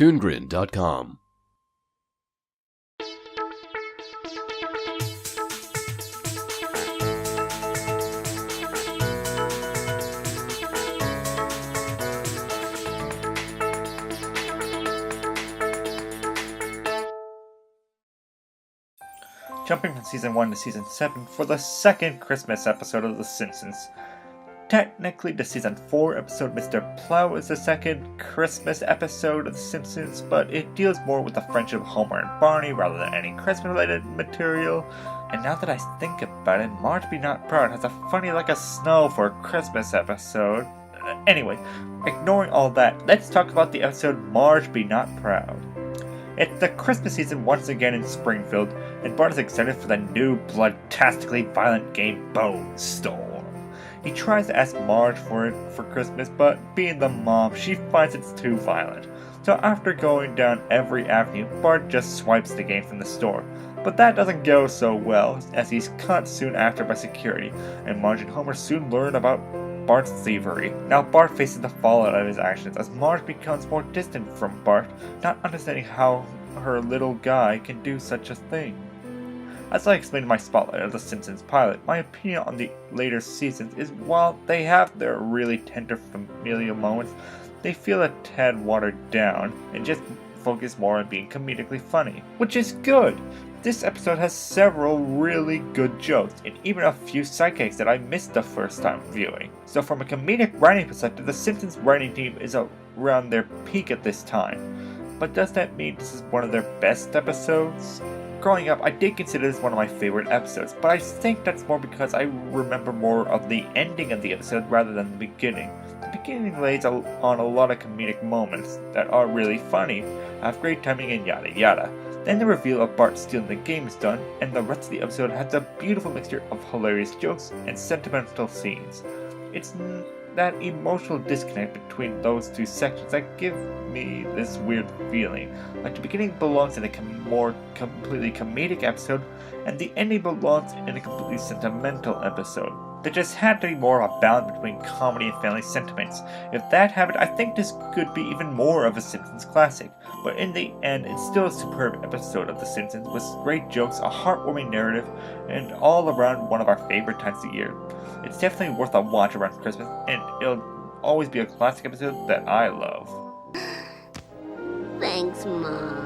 ToonGrin.com. Jumping from Season 1 to Season 7 for the second Christmas episode of The Simpsons. Technically, the Season 4 episode Mr. Plow is the second Christmas episode of The Simpsons, but it deals more with the friendship of Homer and Barney rather than any Christmas-related material. And now that I think about it, Marge Be Not Proud has a funny like a snow for a Christmas episode. Anyway, ignoring all that, let's talk about the episode Marge Be Not Proud. It's the Christmas season once again in Springfield, and Bart is excited for the new bloodtastically violent game Bone Storm. He tries to ask Marge for it for Christmas, but being the mom, she finds it's too violent. So after going down every avenue, Bart just swipes the game from the store. But that doesn't go so well, as he's caught soon after by security, and Marge and Homer soon learn about Bart's thievery. Now Bart faces the fallout of his actions as Marge becomes more distant from Bart, not understanding how her little guy can do such a thing. As I explained in my spotlight of The Simpsons pilot, my opinion on the later seasons is while they have their really tender familial moments, they feel a tad watered down and just focus more on being comedically funny, which is good. This episode has several really good jokes and even a few sidekicks that I missed the first time viewing. So from a comedic writing perspective, The Simpsons writing team is around their peak at this time. But does that mean this is one of their best episodes? Growing up, I did consider this one of my favorite episodes, but I think that's more because I remember more of the ending of the episode rather than the beginning. The beginning lays on a lot of comedic moments that are really funny, have great timing and yada yada. Then the reveal of Bart stealing the game is done, and the rest of the episode has a beautiful mixture of hilarious jokes and sentimental scenes. It's that emotional disconnect between those two sections that give me this weird feeling. Like the beginning belongs in a more completely comedic episode, and the ending belongs in a completely sentimental episode. There just had to be more of a balance between comedy and family sentiments. If that happened, I think this could be even more of a Simpsons classic. But in the end, it's still a superb episode of The Simpsons with great jokes, a heartwarming narrative, and all around one of our favorite times of the year. It's definitely worth a watch around Christmas, and it'll always be a classic episode that I love. Thanks, Mom.